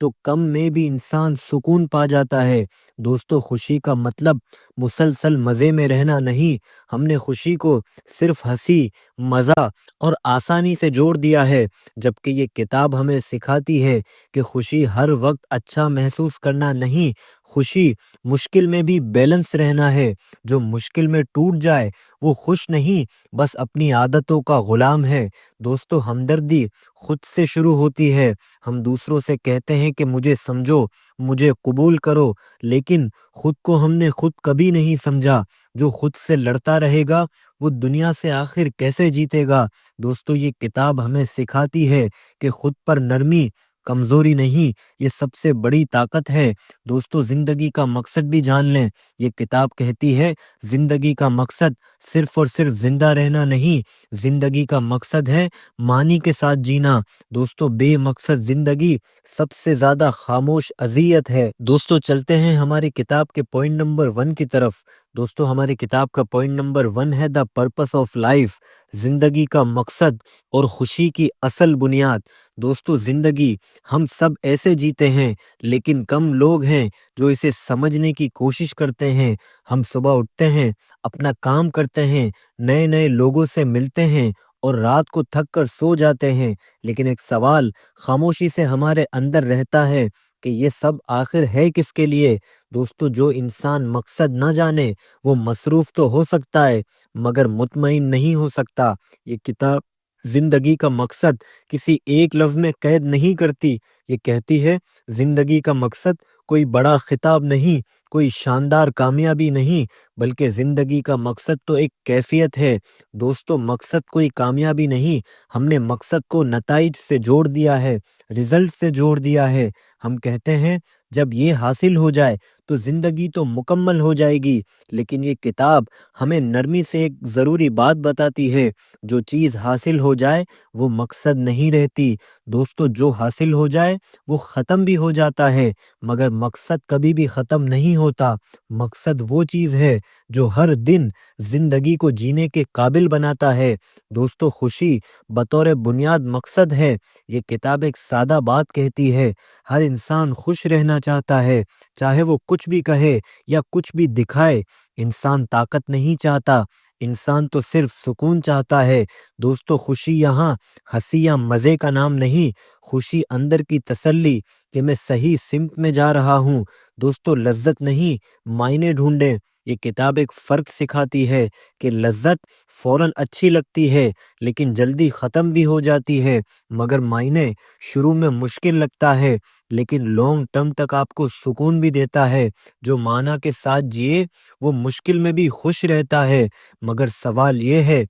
تو کم میں بھی انسان سکون پا جاتا ہے۔ دوستو خوشی کا مطلب مسلسل مزے میں رہنا نہیں، ہم نے خوشی کو صرف ہنسی، مزہ اور آسانی سے جوڑ دیا ہے، جبکہ یہ کتاب ہمیں سکھاتی ہے کہ خوشی ہر وقت اچھا محسوس کرنا نہیں، خوشی مشکل میں بھی بیلنس رہنا ہے۔ جو مشکل میں ٹوٹ جائے وہ خوش نہیں، بس اپنی عادتوں کا غلام ہے۔ دوستو ہمدردی خود سے شروع ہوتی ہے۔ ہم دوسروں سے کہتے ہیں کہ مجھے سمجھو، مجھے قبول کرو، لیکن خود کو ہم نے خود کبھی نہیں سمجھا۔ جو خود سے لڑتا رہے گا وہ دنیا سے آخر کیسے جیتے گا؟ دوستو یہ کتاب ہمیں سکھاتی ہے کہ خود پر نرمی کمزوری نہیں، یہ سب سے بڑی طاقت ہے۔ دوستو زندگی کا مقصد بھی جان لیں، یہ کتاب کہتی ہے زندگی کا مقصد صرف اور صرف زندہ رہنا نہیں، زندگی کا مقصد ہے معنی کے ساتھ جینا۔ دوستو بے مقصد زندگی سب سے زیادہ خاموش اذیت ہے۔ دوستو چلتے ہیں ہماری کتاب کے پوائنٹ نمبر 1 کی طرف۔ دوستو ہماری کتاب کا پوائنٹ نمبر 1 ہے دا پرپس آف لائف، زندگی کا مقصد اور خوشی کی اصل بنیاد۔ دوستو زندگی ہم سب ایسے جیتے ہیں، لیکن کم لوگ ہیں جو اسے سمجھنے کی کوشش کرتے ہیں۔ ہم صبح اٹھتے ہیں، اپنا کام کرتے ہیں، نئے نئے لوگوں سے ملتے ہیں اور رات کو تھک کر سو جاتے ہیں، لیکن ایک سوال خاموشی سے ہمارے اندر رہتا ہے کہ یہ سب آخر ہے کس کے لیے؟ دوستو جو انسان مقصد نہ جانے وہ مصروف تو ہو سکتا ہے مگر مطمئن نہیں ہو سکتا۔ یہ کتاب زندگی کا مقصد کسی ایک لفظ میں قید نہیں کرتی، یہ کہتی ہے زندگی کا مقصد کوئی بڑا خطاب نہیں، کوئی شاندار کامیابی نہیں، بلکہ زندگی کا مقصد تو ایک کیفیت ہے۔ دوستو مقصد کوئی کامیابی نہیں، ہم نے مقصد کو نتائج سے جوڑ دیا ہے، رزلٹ سے جوڑ دیا ہے۔ ہم کہتے ہیں جب یہ حاصل ہو جائے تو زندگی تو مکمل ہو جائے گی، لیکن یہ کتاب ہمیں نرمی سے ایک ضروری بات بتاتی ہے، جو چیز حاصل ہو جائے وہ مقصد نہیں رہتی۔ دوستو جو حاصل ہو جائے وہ ختم بھی ہو جاتا ہے، مگر مقصد کبھی بھی ختم نہیں ہوتا۔ مقصد وہ چیز ہے جو ہر دن زندگی کو جینے کے قابل بناتا ہے۔ دوستو خوشی بطور بنیاد مقصد ہے۔ یہ کتاب ایک سادہ بات کہتی ہے، ہر انسان خوش رہنا چاہتا ہے، چاہے وہ کچھ بھی کہے یا کچھ بھی دکھائے۔ انسان طاقت نہیں چاہتا، انسان تو صرف سکون چاہتا ہے۔ دوستو خوشی یہاں ہنسی یا مزے کا نام نہیں، خوشی اندر کی تسلی کہ میں صحیح سمت میں جا رہا ہوں۔ دوستو لذت نہیں، معنی ڈھونڈیں۔ یہ کتاب ایک فرق سکھاتی ہے کہ لذت فوراً اچھی لگتی ہے لیکن جلدی ختم بھی ہو جاتی ہے، مگر معنی شروع میں مشکل لگتا ہے لیکن لانگ ٹرم تک آپ کو سکون بھی دیتا ہے۔ جو معنی کے ساتھ جیے وہ مشکل میں بھی خوش رہتا ہے، مگر سوال یہ ہے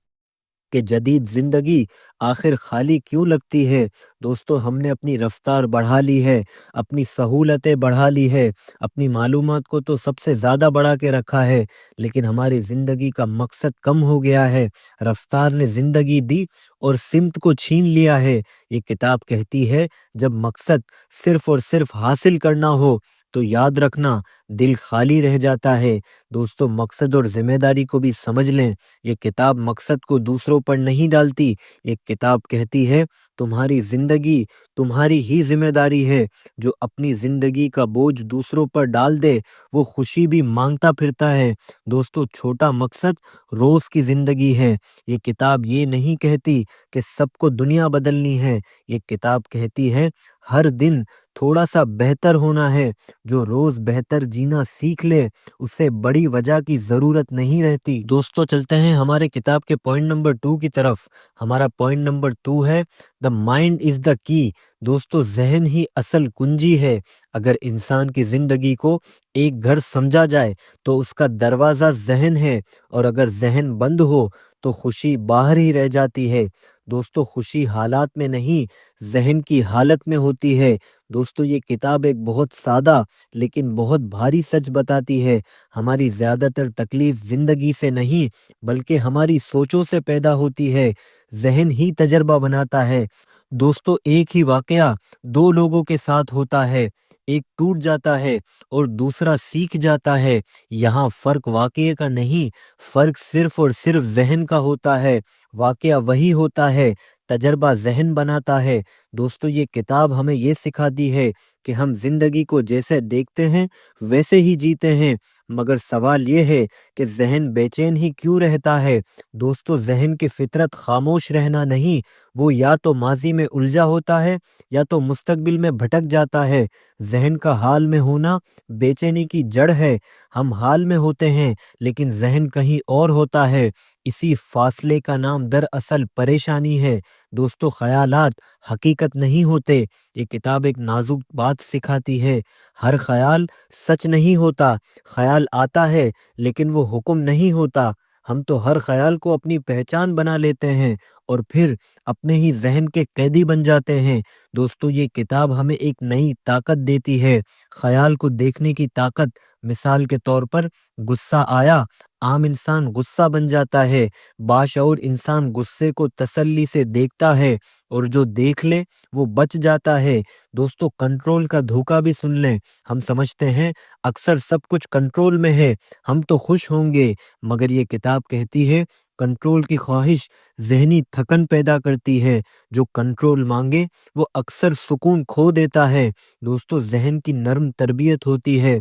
کہ جدید زندگی آخر خالی کیوں لگتی ہے؟ دوستو ہم نے اپنی رفتار بڑھا لی ہے، اپنی سہولتیں بڑھا لی ہے، اپنی معلومات کو تو سب سے زیادہ بڑھا کے رکھا ہے، لیکن ہماری زندگی کا مقصد کم ہو گیا ہے۔ رفتار نے زندگی دی اور سمت کو چھین لیا ہے۔ یہ کتاب کہتی ہے جب مقصد صرف اور صرف حاصل کرنا ہو تو یاد رکھنا دل خالی رہ جاتا ہے۔ دوستو مقصد اور ذمہ داری کو بھی سمجھ لیں، یہ کتاب مقصد کو دوسروں پر نہیں ڈالتی، یہ کتاب کہتی ہے تمہاری زندگی تمہاری ہی ذمہ داری ہے۔ جو اپنی زندگی کا بوجھ دوسروں پر ڈال دے وہ خوشی بھی مانگتا پھرتا ہے۔ دوستو چھوٹا مقصد روز کی زندگی ہے۔ یہ کتاب یہ نہیں کہتی کہ سب کو دنیا بدلنی ہے، یہ کتاب کہتی ہے ہر دن تھوڑا سا بہتر ہونا ہے۔ جو روز بہتر جینا سیکھ لے اسے بڑی وجہ کی ضرورت نہیں رہتی۔ دوستو چلتے ہیں ہمارے کتاب کے پوائنٹ نمبر 2 کی طرف۔ ہمارا پوائنٹ نمبر 2 ہے دا مائنڈ از دا کی۔ دوستو ذہن ہی اصل کنجی ہے۔ اگر انسان کی زندگی کو ایک گھر سمجھا جائے تو اس کا دروازہ ذہن ہے، اور اگر ذہن بند ہو تو خوشی باہر ہی رہ جاتی ہے۔ دوستو خوشی حالات میں نہیں، ذہن کی حالت میں ہوتی ہے۔ دوستو یہ کتاب ایک بہت سادہ لیکن بہت بھاری سچ بتاتی ہے، ہماری زیادہ تر تکلیف زندگی سے نہیں بلکہ ہماری سوچوں سے پیدا ہوتی ہے۔ ذہن ہی تجربہ بناتا ہے۔ دوستو ایک ہی واقعہ دو لوگوں کے ساتھ ہوتا ہے، ایک ٹوٹ جاتا ہے اور دوسرا سیکھ جاتا ہے۔ یہاں فرق واقعے کا نہیں، فرق صرف اور صرف ذہن کا ہوتا ہے۔ واقعہ وہی ہوتا ہے، تجربہ ذہن بناتا ہے۔ دوستو یہ کتاب ہمیں یہ سکھاتی ہے کہ ہم زندگی کو جیسے دیکھتے ہیں ویسے ہی جیتے ہیں، مگر سوال یہ ہے کہ ذہن بے چین ہی کیوں رہتا ہے؟ دوستو ذہن کی فطرت خاموش رہنا نہیں، وہ یا تو ماضی میں الجھا ہوتا ہے یا تو مستقبل میں بھٹک جاتا ہے۔ ذہن کا حال میں ہونا بے چینی کی جڑ ہے۔ ہم حال میں ہوتے ہیں لیکن ذہن کہیں اور ہوتا ہے۔ اسی فاصلے کا نام دراصل پریشانی ہے۔ دوستو خیالات حقیقت نہیں ہوتے۔ یہ کتاب ایک نازک بات سکھاتی ہے، ہر خیال سچ نہیں ہوتا۔ خیال آتا ہے لیکن وہ حکم نہیں ہوتا۔ ہم تو ہر خیال کو اپنی پہچان بنا لیتے ہیں اور پھر اپنے ہی ذہن کے قیدی بن جاتے ہیں۔ دوستو یہ کتاب ہمیں ایک نئی طاقت دیتی ہے، خیال کو دیکھنے کی طاقت۔ مثال کے طور پر غصہ آیا، عام انسان غصہ بن جاتا ہے، باشعور انسان غصے کو تسلی سے دیکھتا ہے اور جو دیکھ لے وہ بچ جاتا ہے۔ دوستو کنٹرول کا دھوکہ بھی سن لیں۔ ہم سمجھتے ہیں اکثر سب کچھ کنٹرول میں ہے، ہم تو خوش ہوں گے، مگر یہ کتاب کہتی ہے کنٹرول کی خواہش ذہنی تھکن پیدا کرتی ہے، جو کنٹرول مانگے وہ اکثر سکون کھو دیتا ہے۔ دوستو ذہن کی نرم تربیت ہوتی ہے۔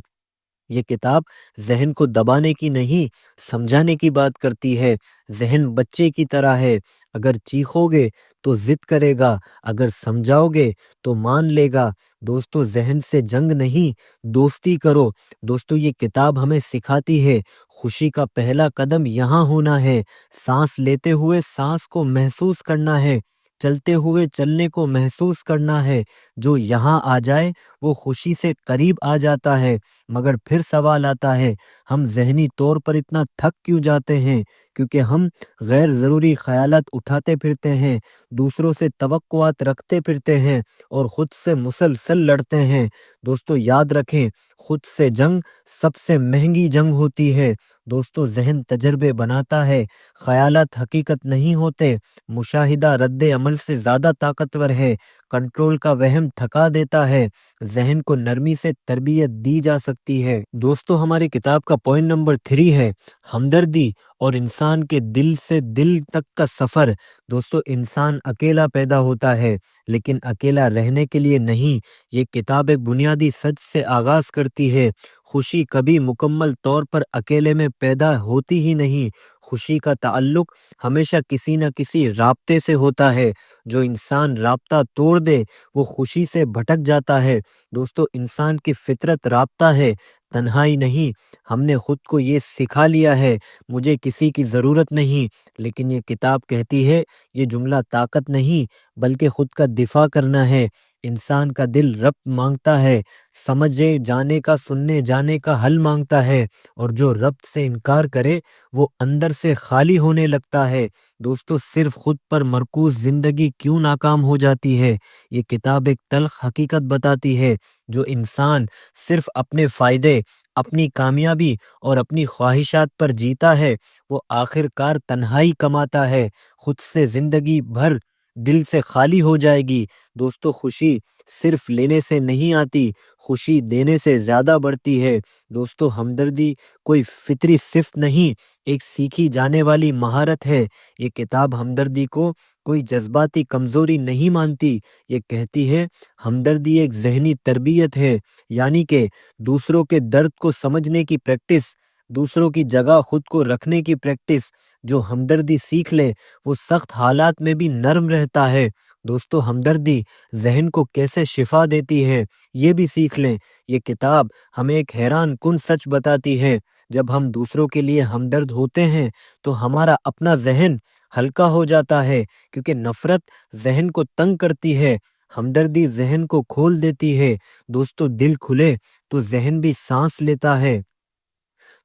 یہ کتاب ذہن کو دبانے کی نہیں، سمجھانے کی بات کرتی ہے۔ ذہن بچے کی طرح ہے، اگر چیخو گے تو ضد کرے گا، اگر سمجھاؤ گے تو مان لے گا۔ دوستو ذہن سے جنگ نہیں، دوستی کرو۔ دوستو یہ کتاب ہمیں سکھاتی ہے خوشی کا پہلا قدم یہاں ہونا ہے، سانس لیتے ہوئے سانس کو محسوس کرنا ہے، چلتے ہوئے چلنے کو محسوس کرنا ہے۔ جو یہاں آ جائے وہ خوشی سے قریب آ جاتا ہے۔ مگر پھر سوال آتا ہے، ہم ذہنی طور پر اتنا تھک کیوں جاتے ہیں؟ کیونکہ ہم غیر ضروری خیالات اٹھاتے پھرتے ہیں، دوسروں سے توقعات رکھتے پھرتے ہیں اور خود سے مسلسل لڑتے ہیں۔ دوستو یاد رکھیں، خود سے جنگ سب سے مہنگی جنگ ہوتی ہے۔ دوستو ذہن تجربے بناتا ہے، خیالات حقیقت نہیں ہوتے، مشاہدہ رد عمل سے زیادہ طاقتور ہے، کنٹرول کا وہم تھکا دیتا ہے، ذہن کو نرمی سے تربیت دی جا سکتی ہے۔ دوستو ہماری کتاب کا پوائنٹ نمبر 3 ہے ہمدردی اور انسان کے دل سے دل تک کا سفر۔ دوستو انسان اکیلا پیدا ہوتا ہے لیکن اکیلا رہنے کے لیے نہیں۔ یہ کتاب ایک بنیادی سچ سے آغاز کرتی ہے، خوشی کبھی مکمل طور پر اکیلے میں پیدا ہوتی ہی نہیں۔ خوشی کا تعلق ہمیشہ کسی نہ کسی رابطے سے ہوتا ہے۔ جو انسان رابطہ توڑ دے وہ خوشی سے بھٹک جاتا ہے۔ دوستو انسان کی فطرت رابطہ ہے، تنہائی نہیں۔ ہم نے خود کو یہ سکھا لیا ہے مجھے کسی کی ضرورت نہیں، لیکن یہ کتاب کہتی ہے یہ جملہ طاقت نہیں بلکہ خود کا دفاع کرنا ہے۔ انسان کا دل ربط مانگتا ہے، سمجھے جانے کا، سننے جانے کا حل مانگتا ہے، اور جو ربط سے انکار کرے وہ اندر سے خالی ہونے لگتا ہے۔ دوستو صرف خود پر مرکوز زندگی کیوں ناکام ہو جاتی ہے؟ یہ کتاب ایک تلخ حقیقت بتاتی ہے، جو انسان صرف اپنے فائدے، اپنی کامیابی اور اپنی خواہشات پر جیتا ہے وہ آخر کار تنہائی کماتا ہے، خود سے زندگی بھر دل سے خالی ہو جائے گی۔ دوستو خوشی صرف لینے سے نہیں آتی، خوشی دینے سے زیادہ بڑھتی ہے۔ دوستو ہمدردی کوئی فطری صفت نہیں، ایک سیکھی جانے والی مہارت ہے۔ یہ کتاب ہمدردی کو کوئی جذباتی کمزوری نہیں مانتی، یہ کہتی ہے ہمدردی ایک ذہنی تربیت ہے، یعنی کہ دوسروں کے درد کو سمجھنے کی پریکٹس، دوسروں کی جگہ خود کو رکھنے کی پریکٹس۔ جو ہمدردی سیکھ لے وہ سخت حالات میں بھی نرم رہتا ہے۔ دوستو ہمدردی ذہن کو کیسے شفا دیتی ہے یہ بھی سیکھ لیں۔ یہ کتاب ہمیں ایک حیران کن سچ بتاتی ہے، جب ہم دوسروں کے لیے ہمدرد ہوتے ہیں تو ہمارا اپنا ذہن ہلکا ہو جاتا ہے، کیونکہ نفرت ذہن کو تنگ کرتی ہے، ہمدردی ذہن کو کھول دیتی ہے۔ دوستو دل کھلے تو ذہن بھی سانس لیتا ہے۔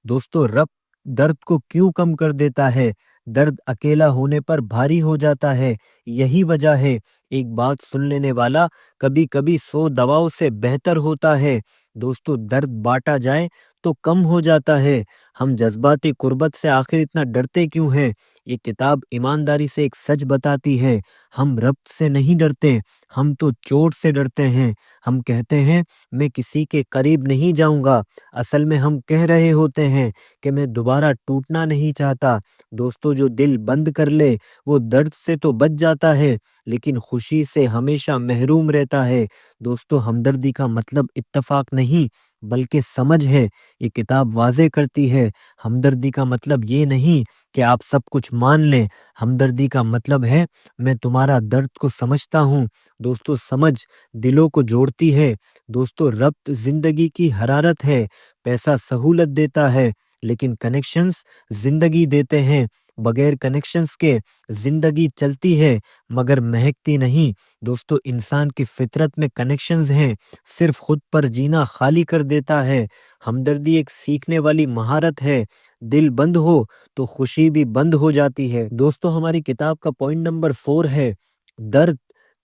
دوستو رب درد کو کیوں کم کر دیتا ہے؟ درد اکیلا ہونے پر بھاری ہو جاتا ہے، یہی وجہ ہے۔ ایک بات سن لینے والا کبھی کبھی 100 دواؤں سے بہتر ہوتا ہے۔ دوستو درد بانٹا جائے تو کم ہو جاتا ہے۔ ہم جذباتی قربت سے آخر اتنا ڈرتے کیوں ہیں؟ یہ کتاب ایمانداری سے ایک سچ بتاتی ہے، ہم ربط سے نہیں ڈرتے، ہم تو چوٹ سے ڈرتے ہیں۔ ہم کہتے ہیں میں کسی کے قریب نہیں جاؤں گا، اصل میں ہم کہہ رہے ہوتے ہیں کہ میں دوبارہ ٹوٹنا نہیں چاہتا۔ دوستو، جو دل بند کر لے وہ درد سے تو بچ جاتا ہے لیکن خوشی سے ہمیشہ محروم رہتا ہے۔ دوستو، ہمدردی کا مطلب اتفاق نہیں بلکہ سمجھ ہے۔ یہ کتاب واضح کرتی ہے ہمدردی کا مطلب یہ نہیں کہ آپ سب کچھ مان لیں، ہمدردی کا مطلب ہے میں تمہارا درد کو سمجھتا ہوں۔ دوستو، سمجھ دلوں کو جوڑتی ہے۔ دوستو، ربط زندگی کی حرارت ہے۔ پیسہ سہولت دیتا ہے لیکن کنیکشنز زندگی دیتے ہیں۔ بغیر کنیکشنز کے زندگی چلتی ہے مگر مہکتی نہیں۔ دوستو، انسان کی فطرت میں کنیکشنز ہیں، صرف خود پر جینا خالی کر دیتا ہے۔ ہمدردی ایک سیکھنے والی مہارت ہے، دل بند ہو تو خوشی بھی بند ہو جاتی ہے۔ دوستو، ہماری کتاب کا پوائنٹ نمبر 4 ہے درد،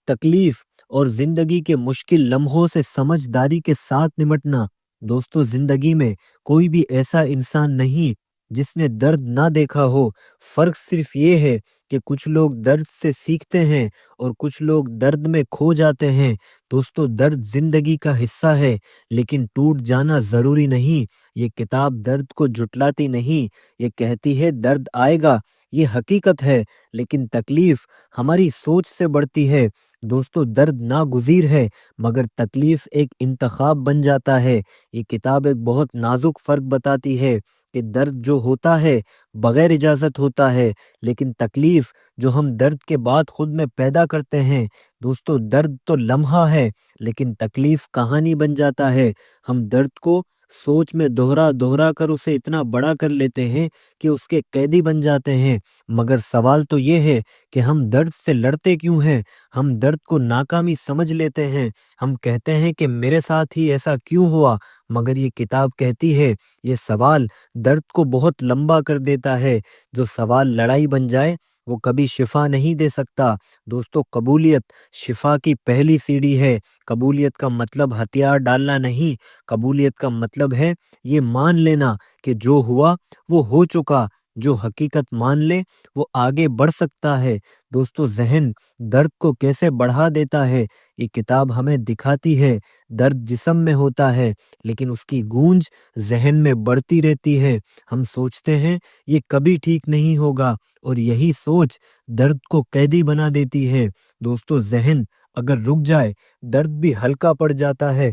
تکلیف اور زندگی کے مشکل لمحوں سے سمجھداری کے ساتھ نمٹنا۔ دوستو، زندگی میں کوئی بھی ایسا انسان نہیں جس نے درد نہ دیکھا ہو۔ فرق صرف یہ ہے کہ کچھ لوگ درد سے سیکھتے ہیں اور کچھ لوگ درد میں کھو جاتے ہیں۔ دوستو، درد زندگی کا حصہ ہے لیکن ٹوٹ جانا ضروری نہیں۔ یہ کتاب درد کو جھٹلاتی نہیں، یہ کہتی ہے درد آئے گا، یہ حقیقت ہے، لیکن تکلیف ہماری سوچ سے بڑھتی ہے۔ دوستو، درد ناگزیر ہے مگر تکلیف ایک انتخاب بن جاتا ہے۔ یہ کتاب ایک بہت نازک فرق بتاتی ہے کہ درد جو ہوتا ہے بغیر اجازت ہوتا ہے لیکن تکلیف جو ہم درد کے بعد خود میں پیدا کرتے ہیں۔ دوستو، درد تو لمحہ ہے لیکن تکلیف کہانی بن جاتا ہے۔ ہم درد کو سوچ میں دہرا دہرا کر اسے اتنا بڑا کر لیتے ہیں کہ اس کے قیدی بن جاتے ہیں، مگر سوال تو یہ ہے کہ ہم درد سے لڑتے کیوں ہیں؟ ہم درد کو ناکامی سمجھ لیتے ہیں، ہم کہتے ہیں کہ میرے ساتھ ہی ایسا کیوں ہوا، مگر یہ کتاب کہتی ہے یہ سوال درد کو بہت لمبا کر دیتا ہے۔ جو سوال لڑائی بن جائے وہ کبھی شفا نہیں دے سکتا۔ دوستو، قبولیت شفا کی پہلی سیڑھی ہے۔ قبولیت کا مطلب ہتھیار ڈالنا نہیں، قبولیت کا مطلب ہے یہ مان لینا کہ جو ہوا وہ ہو چکا۔ جو حقیقت مان لے وہ آگے بڑھ سکتا ہے۔ دوستو، ذہن درد کو کیسے بڑھا دیتا ہے یہ کتاب ہمیں دکھاتی ہے۔ درد جسم میں ہوتا ہے لیکن اس کی گونج ذہن میں بڑھتی رہتی ہے۔ ہم سوچتے ہیں یہ کبھی ٹھیک نہیں ہوگا اور یہی سوچ درد کو قیدی بنا دیتی ہے۔ دوستو، ذہن اگر رک جائے درد بھی ہلکا پڑ جاتا ہے۔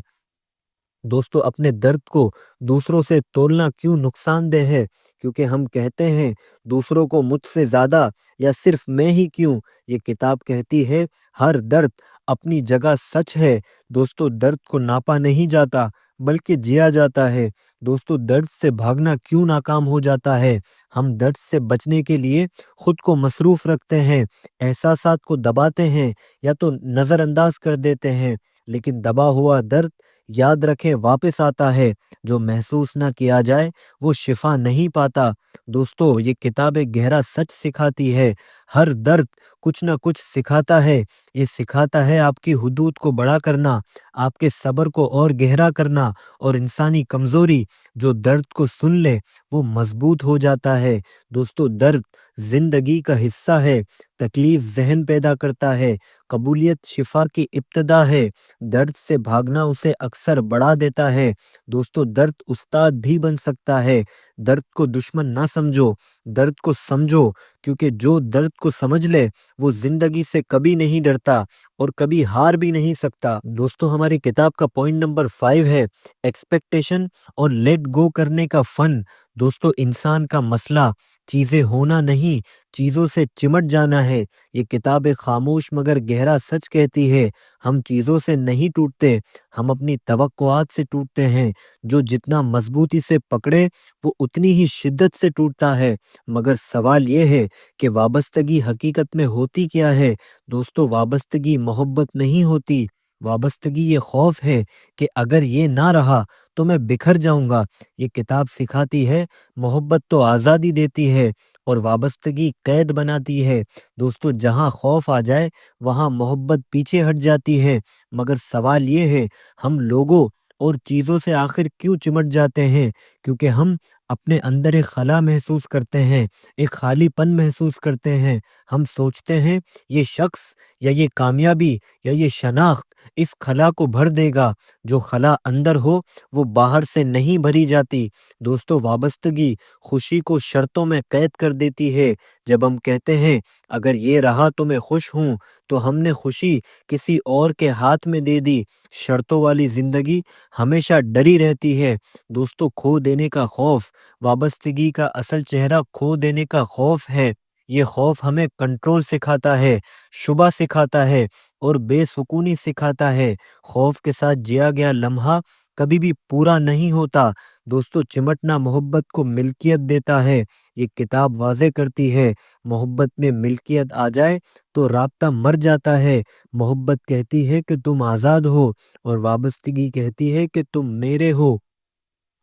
دوستو، اپنے درد کو دوسروں سے تولنا کیوں نقصان دہ ہے؟ کیونکہ ہم کہتے ہیں دوسروں کو مجھ سے زیادہ یا صرف میں ہی کیوں۔ یہ کتاب کہتی ہے ہر درد اپنی جگہ سچ ہے۔ دوستو، درد کو ناپا نہیں جاتا بلکہ جیا جاتا ہے۔ دوستو، درد سے بھاگنا کیوں ناکام ہو جاتا ہے؟ ہم درد سے بچنے کے لیے خود کو مصروف رکھتے ہیں، احساسات کو دباتے ہیں یا تو نظر انداز کر دیتے ہیں، لیکن دبا ہوا درد یاد رکھیں واپس آتا ہے۔ جو محسوس نہ کیا جائے وہ شفا نہیں پاتا۔ دوستو، یہ کتاب ایک گہرا سچ سکھاتی ہے، ہر درد کچھ نہ کچھ سکھاتا ہے۔ یہ سکھاتا ہے آپ کی حدود کو بڑا کرنا، آپ کے صبر کو اور گہرا کرنا، اور انسانی کمزوری جو درد کو سن لے وہ مضبوط ہو جاتا ہے۔ دوستو، درد زندگی کا حصہ ہے، تکلیف ذہن پیدا کرتا ہے، قبولیت شفا کی ابتدا ہے، درد سے بھاگنا اسے اکثر بڑھا دیتا ہے۔ دوستو، درد استاد بھی بن سکتا ہے۔ درد کو دشمن نہ سمجھو، درد کو سمجھو، کیونکہ جو درد کو سمجھ لے وہ زندگی سے کبھی نہیں ڈرتا اور کبھی ہار بھی نہیں سکتا۔ دوستو، ہماری کتاب کا پوائنٹ نمبر 5 ہے ایکسپیکٹیشن اور لیٹ گو کرنے کا فن۔ دوستو، انسان کا مسئلہ چیزیں ہونا نہیں، چیزوں سے چمٹ جانا ہے۔ یہ کتاب ایک خاموش مگر گہرا سچ کہتی ہے، ہم چیزوں سے نہیں ٹوٹتے، ہم اپنی توقعات سے ٹوٹتے ہیں۔ جو جتنا مضبوطی سے پکڑے وہ اتنی ہی شدت سے ٹوٹتا ہے۔ مگر سوال یہ ہے کہ وابستگی حقیقت میں ہوتی کیا ہے؟ دوستو، وابستگی محبت نہیں ہوتی، وابستگی یہ خوف ہے کہ اگر یہ نہ رہا تو میں بکھر جاؤں گا۔ یہ کتاب سکھاتی ہے محبت تو آزادی دیتی ہے اور وابستگی قید بناتی ہے۔ دوستو، جہاں خوف آ جائے وہاں محبت پیچھے ہٹ جاتی ہے۔ مگر سوال یہ ہے ہم لوگوں اور چیزوں سے آخر کیوں چمٹ جاتے ہیں؟ کیونکہ ہم اپنے اندر ایک خلا محسوس کرتے ہیں، ایک خالی پن محسوس کرتے ہیں۔ ہم سوچتے ہیں یہ شخص یا یہ کامیابی یا یہ شناخت اس خلا کو بھر دے گا۔ جو خلا اندر ہو وہ باہر سے نہیں بھری جاتی۔ دوستو، وابستگی خوشی کو شرطوں میں قید کر دیتی ہے۔ جب ہم کہتے ہیں اگر یہ رہا تو میں خوش ہوں، تو ہم نے خوشی کسی اور کے ہاتھ میں دے دی۔ شرطوں والی زندگی ہمیشہ ڈری رہتی ہے۔ دوستو، کھو دینے کا خوف وابستگی کا اصل چہرہ کھو دینے کا خوف ہے۔ یہ خوف ہمیں کنٹرول سکھاتا ہے، شبہ سکھاتا ہے اور بے سکونی سکھاتا ہے۔ خوف کے ساتھ جیا گیا لمحہ کبھی بھی پورا نہیں ہوتا۔ دوستو، چمٹنا محبت کو ملکیت دیتا ہے۔ یہ کتاب واضح کرتی ہے محبت میں ملکیت آ جائے تو رابطہ مر جاتا ہے۔ محبت کہتی ہے کہ تم آزاد ہو، اور وابستگی کہتی ہے کہ تم میرے ہو۔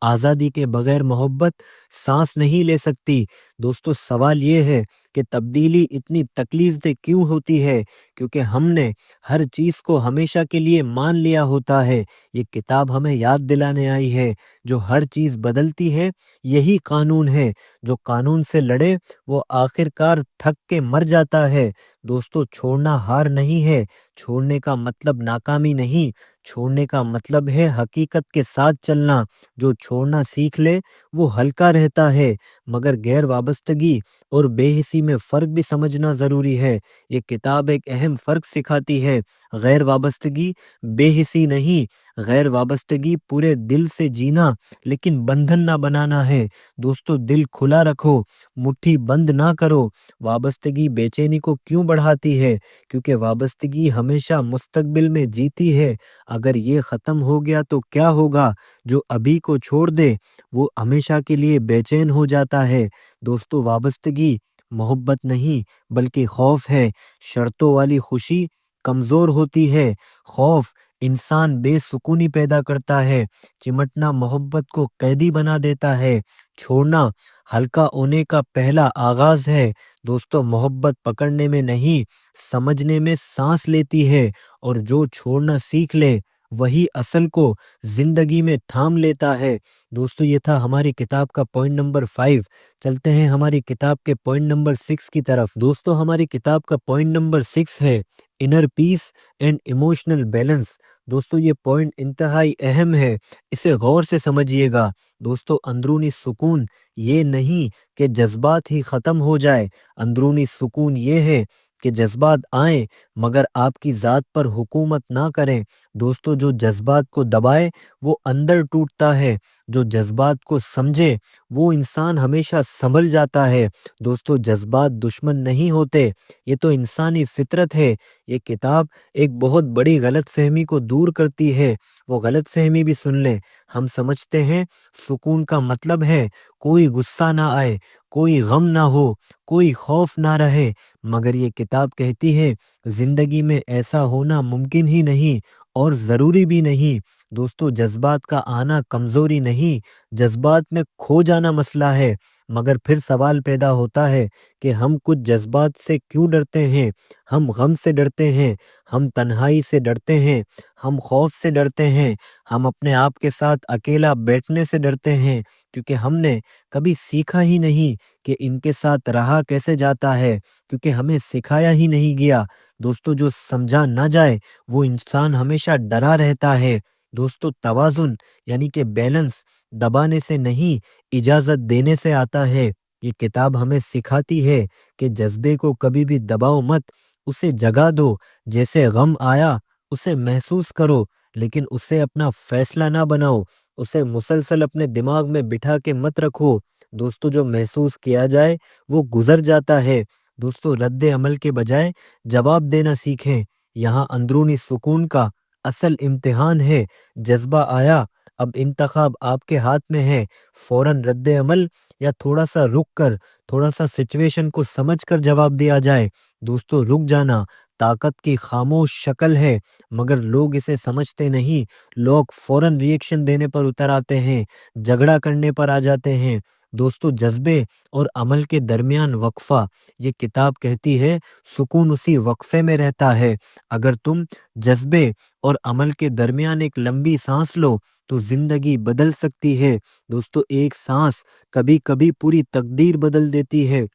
آزادی کے بغیر محبت سانس نہیں لے سکتی۔ دوستو، سوال یہ ہے کہ تبدیلی اتنی تکلیف دہ کیوں ہوتی ہے؟ کیونکہ ہم نے ہر چیز کو ہمیشہ کے لیے مان لیا ہوتا ہے۔ یہ کتاب ہمیں یاد دلانے آئی ہے جو ہر چیز بدلتی ہے یہی قانون ہے۔ جو قانون سے لڑے وہ آخر کار تھک کے مر جاتا ہے۔ دوستو، چھوڑنا ہار نہیں ہے، چھوڑنے کا مطلب ناکامی نہیں، چھوڑنے کا مطلب ہے حقیقت کے ساتھ چلنا۔ جو چھوڑنا سیکھ لے وہ ہلکا رہتا ہے، مگر غیر وابستگی اور بے حسی میں فرق بھی سمجھنا ضروری ہے۔ یہ کتاب ایک اہم فرق سکھاتی ہے۔ غیر وابستگی بے حسی نہیں، غیر وابستگی پورے دل سے جینا لیکن بندھن نہ بنانا ہے۔ دوستو، دل کھلا رکھو، مٹھی بند نہ کرو۔ وابستگی بے چینی کو کیوں بڑھاتی ہے؟ کیونکہ وابستگی ہمیشہ مستقبل میں جیتی ہے۔ اگر یہ ختم ہو گیا تو کیا ہوگا؟ جو ابھی کو چھوڑ دے وہ ہمیشہ کے لیے بے چین ہو جاتا ہے۔ دوستو، وابستگی محبت نہیں بلکہ خوف ہے۔ شرطوں والی خوشی کمزور ہوتی ہے، خوف انسان بے سکونی پیدا کرتا ہے۔ چمٹنا محبت کو قیدی بنا دیتا ہے، چھوڑنا ہلکا ہونے کا پہلا آغاز ہے۔ دوستو، محبت پکڑنے میں نہیں سمجھنے میں سانس لیتی ہے، اور جو چھوڑنا سیکھ لے وہی اصل کو زندگی میں تھام لیتا ہے۔ دوستو، یہ تھا ہماری کتاب کا پوائنٹ نمبر 5۔ چلتے ہیں ہماری کتاب کے پوائنٹ نمبر 6 کی طرف۔ دوستو، ہماری کتاب کا پوائنٹ نمبر 6 ہے inner piece and emotional balance. دوستو، یہ پوائنٹ انتہائی اہم ہے، اسے غور سے سمجھیے گا۔ دوستو، اندرونی سکون یہ نہیں کہ جذبات ہی ختم ہو جائے، اندرونی سکون یہ ہے کہ جذبات آئیں مگر آپ کی ذات پر حکومت نہ کریں۔ دوستو، جو جذبات کو دبائے وہ اندر ٹوٹتا ہے، جو جذبات کو سمجھے وہ انسان ہمیشہ سنبھل جاتا ہے۔ دوستو، جذبات دشمن نہیں ہوتے، یہ تو انسانی فطرت ہے۔ یہ کتاب ایک بہت بڑی غلط فہمی کو دور کرتی ہے۔ وہ غلط فہمی بھی سن لیں۔ ہم سمجھتے ہیں سکون کا مطلب ہے کوئی غصہ نہ آئے، کوئی غم نہ ہو، کوئی خوف نہ رہے، مگر یہ کتاب کہتی ہے زندگی میں ایسا ہونا ممکن ہی نہیں اور ضروری بھی نہیں۔ دوستو، جذبات کا آنا کمزوری نہیں، جذبات میں کھو جانا مسئلہ ہے۔ مگر پھر سوال پیدا ہوتا ہے کہ ہم کچھ جذبات سے کیوں ڈرتے ہیں؟ ہم غم سے ڈرتے ہیں، ہم تنہائی سے ڈرتے ہیں، ہم خوف سے ڈرتے ہیں، ہم اپنے آپ کے ساتھ اکیلا بیٹھنے سے ڈرتے ہیں، کیونکہ ہم نے کبھی سیکھا ہی نہیں کہ ان کے ساتھ رہا کیسے جاتا ہے، کیونکہ ہمیں سکھایا ہی نہیں گیا۔ دوستو، جو سمجھا نہ جائے وہ انسان ہمیشہ ڈرا رہتا ہے۔ دوستو، توازن یعنی کہ بیلنس دبانے سے نہیں اجازت دینے سے آتا ہے۔ یہ کتاب ہمیں سکھاتی ہے کہ جذبے کو کبھی بھی دباؤ مت، اسے جگہ دو۔ جیسے غم آیا اسے محسوس کرو لیکن اسے اپنا فیصلہ نہ بناؤ، اسے مسلسل اپنے دماغ میں بٹھا کے مت رکھو۔ دوستو، جو محسوس کیا جائے وہ گزر جاتا ہے۔ دوستو، رد عمل کے بجائے جواب دینا سیکھیں، یہاں اندرونی سکون کا اصل امتحان ہے۔ جذبہ آیا، اب انتخاب آپ کے ہاتھ میں ہے، فوراً رد عمل یا تھوڑا سا رک کر، تھوڑا سا سچویشن کو سمجھ کر جواب دیا جائے۔ دوستو، رک جانا طاقت کی خاموش شکل ہے، مگر لوگ اسے سمجھتے نہیں۔ لوگ فوراً ری ایکشن دینے پر اتر آتے ہیں، جھگڑا کرنے پر آ جاتے ہیں۔ دوستو، جذبے اور عمل کے درمیان وقفہ، یہ کتاب کہتی ہے سکون اسی وقفے میں رہتا ہے۔ اگر تم جذبے اور عمل کے درمیان ایک لمبی سانس لو تو زندگی بدل سکتی ہے۔ دوستو ایک سانس کبھی کبھی پوری تقدیر بدل دیتی ہے۔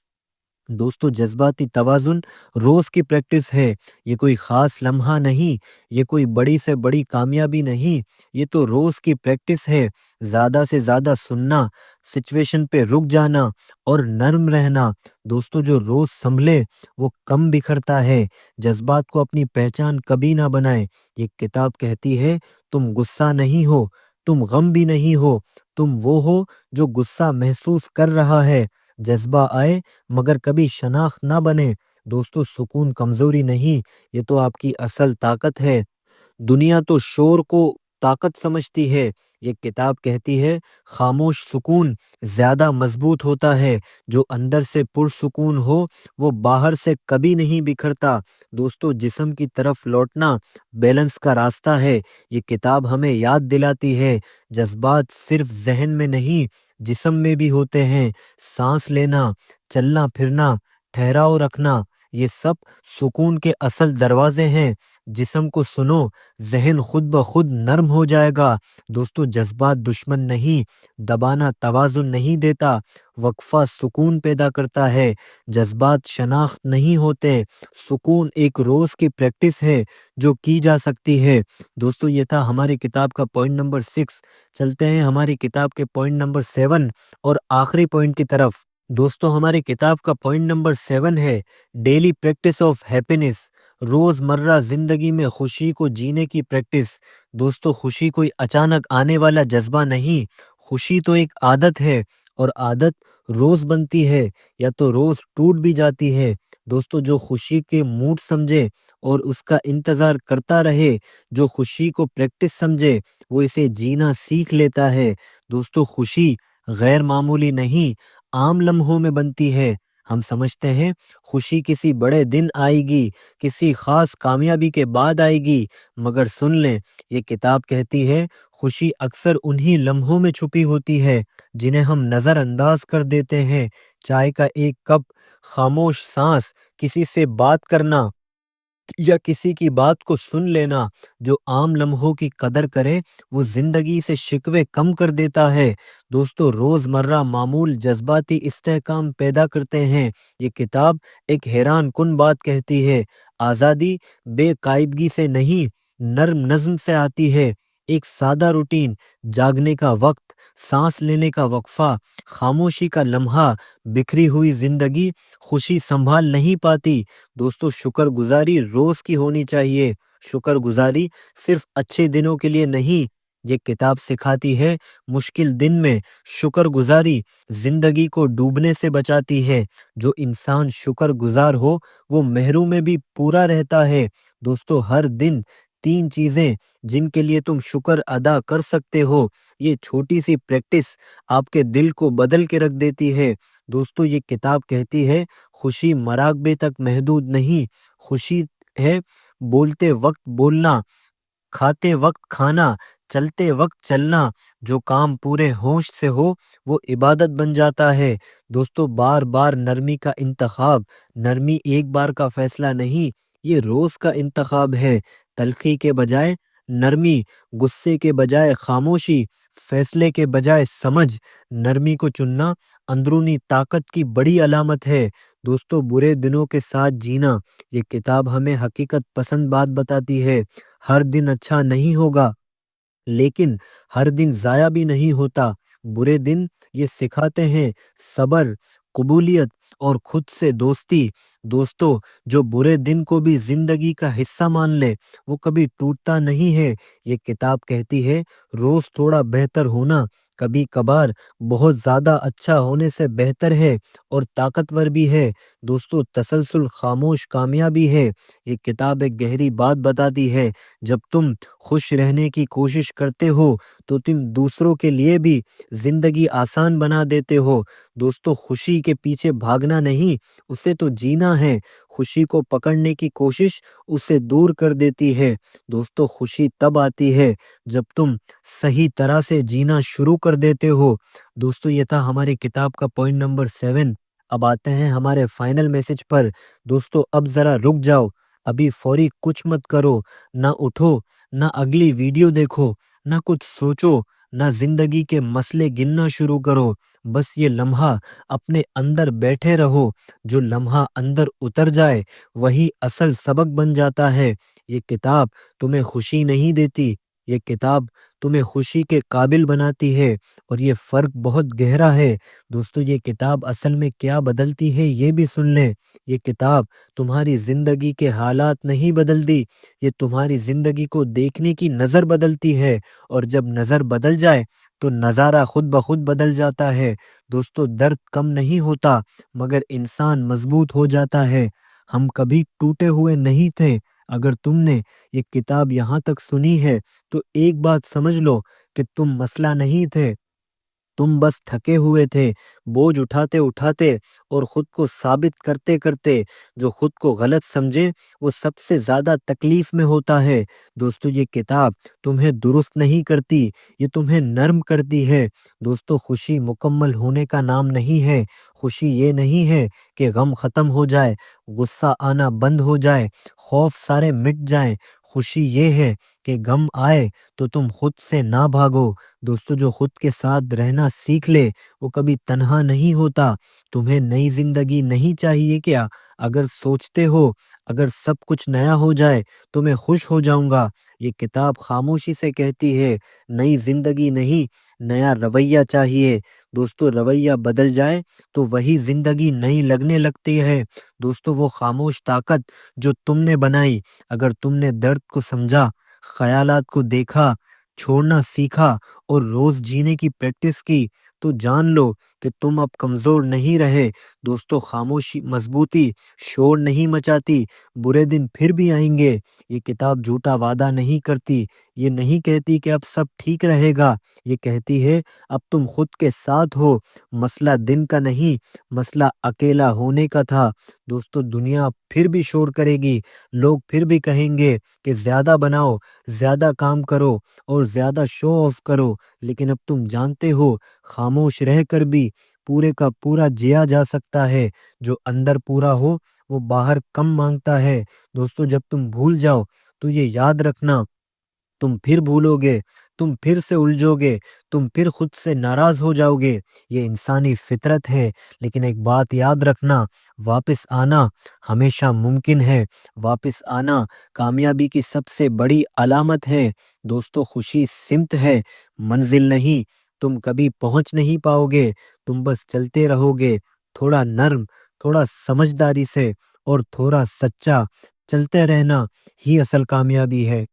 دوستو جذباتی توازن روز کی پریکٹس ہے، یہ کوئی خاص لمحہ نہیں، یہ کوئی بڑی سے بڑی کامیابی نہیں، یہ تو روز کی پریکٹس ہے۔ زیادہ سے زیادہ سننا، سچویشن پہ رک جانا اور نرم رہنا۔ دوستو جو روز سنبھلے وہ کم بکھرتا ہے۔ جذبات کو اپنی پہچان کبھی نہ بنائیں۔ یہ کتاب کہتی ہے تم غصہ نہیں ہو، تم غم بھی نہیں ہو، تم وہ ہو جو غصہ محسوس کر رہا ہے۔ جذبہ آئے مگر کبھی شناخت نہ بنے۔ دوستو سکون کمزوری نہیں، یہ تو آپ کی اصل طاقت ہے۔ دنیا تو شور کو طاقت سمجھتی ہے، یہ کتاب کہتی ہے خاموش سکون زیادہ مضبوط ہوتا ہے۔ جو اندر سے پرسکون ہو وہ باہر سے کبھی نہیں بکھرتا۔ دوستو جسم کی طرف لوٹنا بیلنس کا راستہ ہے۔ یہ کتاب ہمیں یاد دلاتی ہے جذبات صرف ذہن میں نہیں جسم میں بھی ہوتے ہیں۔ سانس لینا، چلنا پھرنا، ٹھہراؤ رکھنا، یہ سب سکون کے اصل دروازے ہیں۔ جسم کو سنو، ذہن خود بخود نرم ہو جائے گا۔ دوستو جذبات دشمن نہیں، دبانا توازن نہیں دیتا، وقفہ سکون پیدا کرتا ہے۔ جذبات شناخت نہیں ہوتے، سکون ایک روز کی پریکٹس ہے جو کی جا سکتی ہے۔ دوستو یہ تھا ہماری کتاب کا پوائنٹ نمبر 6۔ چلتے ہیں ہماری کتاب کے پوائنٹ نمبر 7 اور آخری پوائنٹ کی طرف۔ دوستو ہماری کتاب کا پوائنٹ نمبر 7 ہے ڈیلی پریکٹس آف ہیپینس، روز مرہ زندگی میں خوشی کو جینے کی پریکٹس۔ دوستو خوشی کوئی اچانک آنے والا جذبہ نہیں، خوشی تو ایک عادت ہے، اور عادت روز بنتی ہے یا تو روز ٹوٹ بھی جاتی ہے۔ دوستو جو خوشی کے موڈ سمجھے اور اس کا انتظار کرتا رہے، جو خوشی کو پریکٹس سمجھے، وہ اسے جینا سیکھ لیتا ہے۔ دوستو خوشی غیر معمولی نہیں، عام لمحوں میں بنتی ہے۔ ہم سمجھتے ہیں خوشی کسی بڑے دن آئے گی، کسی خاص کامیابی کے بعد آئے گی، مگر سن لیں یہ کتاب کہتی ہے خوشی اکثر انہی لمحوں میں چھپی ہوتی ہے جنہیں ہم نظر انداز کر دیتے ہیں۔ چائے کا ایک کپ، خاموش سانس، کسی سے بات کرنا یا کسی کی بات کو سن لینا، جو عام لمحوں کی قدر کرے وہ زندگی سے شکوے کم کر دیتا ہے۔ دوستو روز مرہ معمول جذباتی استحکام پیدا کرتے ہیں۔ یہ کتاب ایک حیران کن بات کہتی ہے، آزادی بے قاعدگی سے نہیں، نرم نظم سے آتی ہے۔ ایک سادہ روٹین، جاگنے کا وقت، سانس لینے کا وقفہ، خاموشی کا لمحہ، بکھری ہوئی زندگی خوشی سنبھال نہیں پاتی۔ دوستو شکر گزاری روز کی ہونی چاہیے۔ شکر گزاری صرف اچھے دنوں کے لیے نہیں، یہ کتاب سکھاتی ہے مشکل دن میں شکر گزاری زندگی کو ڈوبنے سے بچاتی ہے۔ جو انسان شکر گزار ہو وہ محروم میں بھی پورا رہتا ہے۔ دوستو ہر دن 3 چیزیں جن کے لیے تم شکر ادا کر سکتے ہو، یہ چھوٹی سی پریکٹس آپ کے دل کو بدل کے رکھ دیتی ہے۔ دوستو یہ کتاب کہتی ہے خوشی مراقبے تک محدود نہیں، خوشی ہے بولتے وقت بولنا، کھاتے وقت کھانا، چلتے وقت چلنا۔ جو کام پورے ہوش سے ہو وہ عبادت بن جاتا ہے۔ دوستو بار بار نرمی کا انتخاب، نرمی ایک بار کا فیصلہ نہیں، یہ روز کا انتخاب ہے۔ تلخی کے بجائے نرمی، غصے کے بجائے خاموشی، فیصلے کے بجائے سمجھ، نرمی کو چننا اندرونی طاقت کی بڑی علامت ہے۔ دوستو برے دنوں کے ساتھ جینا، یہ کتاب ہمیں حقیقت پسند بات بتاتی ہے۔ ہر دن اچھا نہیں ہوگا لیکن ہر دن ضائع بھی نہیں ہوتا۔ برے دن یہ سکھاتے ہیں صبر، قبولیت اور خود سے دوستی۔ دوستو جو برے دن کو بھی زندگی کا حصہ مان لے وہ کبھی ٹوٹتا نہیں ہے۔ یہ کتاب کہتی ہے روز تھوڑا بہتر ہونا کبھی کبھار بہت زیادہ اچھا ہونے سے بہتر ہے اور طاقتور بھی ہے۔ دوستو تسلسل خاموش کامیابی ہے۔ یہ کتاب ایک گہری بات بتاتی ہے، جب تم خوش رہنے کی کوشش کرتے ہو تو تم دوسروں کے لیے بھی زندگی آسان بنا دیتے ہو۔ دوستو خوشی کے پیچھے بھاگنا نہیں، اسے تو جینا ہے۔ خوشی کو پکڑنے کی کوشش اسے دور کر دیتی ہے۔ دوستو خوشی تب آتی ہے جب تم صحیح طرح سے جینا شروع کر دیتے ہو۔ دوستو یہ تھا ہماری کتاب کا پوائنٹ نمبر 7۔ اب آتے ہیں ہمارے فائنل میسج پر۔ دوستو اب ذرا رک جاؤ، ابھی فوری کچھ مت کرو، نہ اٹھو، نہ اگلی ویڈیو دیکھو، نہ کچھ سوچو، نہ زندگی کے مسئلے گننا شروع کرو، بس یہ لمحہ اپنے اندر بیٹھے رہو۔ جو لمحہ اندر اتر جائے وہی اصل سبق بن جاتا ہے۔ یہ کتاب تمہیں خوشی نہیں دیتی، یہ کتاب تمہیں خوشی کے قابل بناتی ہے، اور یہ فرق بہت گہرا ہے۔ دوستو، یہ کتاب اصل میں کیا بدلتی ہے یہ بھی سن لیں۔ یہ کتاب تمہاری زندگی کے حالات نہیں بدلتی، یہ تمہاری زندگی کو دیکھنے کی نظر بدلتی ہے، اور جب نظر بدل جائے تو نظارہ خود بخود بدل جاتا ہے۔ دوستو، درد کم نہیں ہوتا مگر انسان مضبوط ہو جاتا ہے۔ ہم کبھی ٹوٹے ہوئے نہیں تھے۔ اگر تم نے یہ کتاب یہاں تک سنی ہے تو ایک بات سمجھ لو کہ تم مسئلہ نہیں تھے، تم بس تھکے ہوئے تھے، بوجھ اٹھاتے اٹھاتے اور خود کو ثابت کرتے کرتے۔ جو خود کو غلط سمجھے وہ سب سے زیادہ تکلیف میں ہوتا ہے۔ دوستو، یہ کتاب تمہیں درست نہیں کرتی، یہ تمہیں نرم کرتی ہے۔ دوستو، خوشی مکمل ہونے کا نام نہیں ہے۔ خوشی یہ نہیں ہے کہ غم ختم ہو جائے، غصہ آنا بند ہو جائے، خوف سارے مٹ جائیں۔ خوشی یہ ہے کہ غم آئے تو تم خود سے نہ بھاگو۔ دوستو، جو خود کے ساتھ رہنا سیکھ لے وہ کبھی تنہا نہیں ہوتا۔ تمہیں نئی زندگی نہیں چاہیے کیا؟ اگر سوچتے ہو اگر سب کچھ نیا ہو جائے تو میں خوش ہو جاؤں گا، یہ کتاب خاموشی سے کہتی ہے نئی زندگی نہیں، نیا رویہ چاہیے۔ دوستو، رویہ بدل جائے تو وہی زندگی نئی لگنے لگتی ہے۔ دوستو، وہ خاموش طاقت جو تم نے بنائی، اگر تم نے درد کو سمجھا، خیالات کو دیکھا، چھوڑنا سیکھا اور روز جینے کی پریکٹس کی، تو جان لو کہ تم اب کمزور نہیں رہے۔ دوستو، خاموشی مضبوطی، شور نہیں مچاتی۔ برے دن پھر بھی آئیں گے۔ یہ کتاب جھوٹا وعدہ نہیں کرتی، یہ نہیں کہتی کہ اب سب ٹھیک رہے گا، یہ کہتی ہے اب تم خود کے ساتھ ہو۔ مسئلہ دن کا نہیں، مسئلہ اکیلا ہونے کا تھا۔ دوستو، دنیا پھر بھی شور کرے گی، لوگ پھر بھی کہیں گے کہ زیادہ بناؤ، زیادہ کام کرو اور زیادہ شو آف کرو، لیکن اب تم جانتے ہو خاموش رہ کر بھی پورے کا پورا جیا جا سکتا ہے۔ جو اندر پورا ہو وہ باہر کم مانگتا ہے۔ دوستو، جب تم بھول جاؤ تو یہ یاد رکھنا، تم پھر بھولو گے، تم پھر سے الجھو گے، تم پھر خود سے ناراض ہو جاؤ گے۔ یہ انسانی فطرت ہے، لیکن ایک بات یاد رکھنا، واپس آنا ہمیشہ ممکن ہے۔ واپس آنا کامیابی کی سب سے بڑی علامت ہے۔ دوستو، خوشی سمت ہے، منزل نہیں۔ تم کبھی پہنچ نہیں پاؤ گے، تم بس چلتے رہو گے، تھوڑا نرم، تھوڑا سمجھداری سے اور تھوڑا سچا۔ چلتے رہنا ہی اصل کامیابی ہے۔